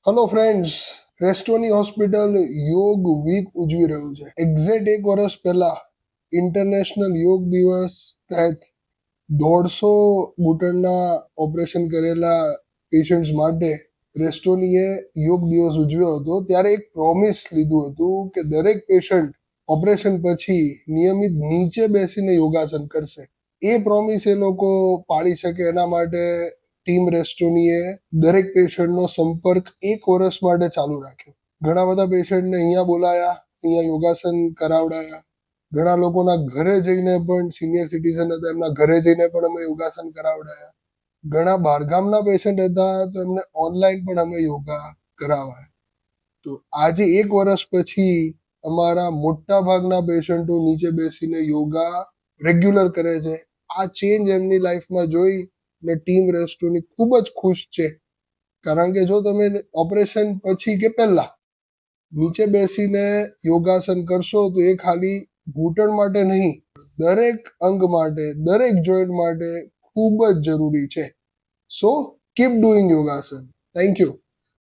Hello friends, રેસ્ટોની hospital યોગ week ઉજવી રહ્યું છે. એક્ઝેક્ટ એક વર્ષ પહેલા ઇન્ટરનેશનલ યોગ દિવસ તહેત 150 ઘૂંટણના ઓપરેશન કરેલા પેશન્ટ્સ માટે રેસ્ટોનીએ યોગ દિવસ ઉજવ્યો હતો. ત્યારે એક પ્રોમિસ લીધું હતું કે દરેક પેશન્ટ ઓપરેશન પછી નિયમિત નીચે બેસીને યોગાસન કરશે. એ પ્રોમિસ એ લોકો પાળી શકે એના માટે ટીમ રેસ્ટોનીએ દરેક પેશન્ટનો સંપર્ક એક વર્ષ માટે ચાલુ રાખ્યો. ઘણા બધા પેશન્ટને અહીંયા બોલાયા, અહીંયા યોગાસન કરાવડાયા. ઘણા લોકોના ઘરે જઈને પણ, સિનિયર સિટીઝન હતા એમના ઘરે જઈને પણ અમે યોગાસન કરાવડાયા. ઘણા બહારગામના પેશન્ટ હતા તો એમને ઓનલાઈન પણ અમે યોગા કરાવ્યા. તો આજે એક વર્ષ પછી અમારા મોટા ભાગના પેશન્ટો નીચે બેસીને યોગા રેગ્યુલર કરે છે. આ ચેન્જ એમની લાઈફમાં જોઈ ને ટીમ રેસ્ટોની ખૂબ જ ખુશ છે. કારણ કે જો તમે ઓપરેશન પછી કે પહેલા નીચે બેસીને યોગાસન કરશો તો એ ખાલી ઘૂંટણ માટે નહીં, દરેક અંગ માટે, દરેક જોઈન્ટ માટે ખૂબ જ જરૂરી છે. સો કીપ ડુઈંગ યોગાસન. Thank you.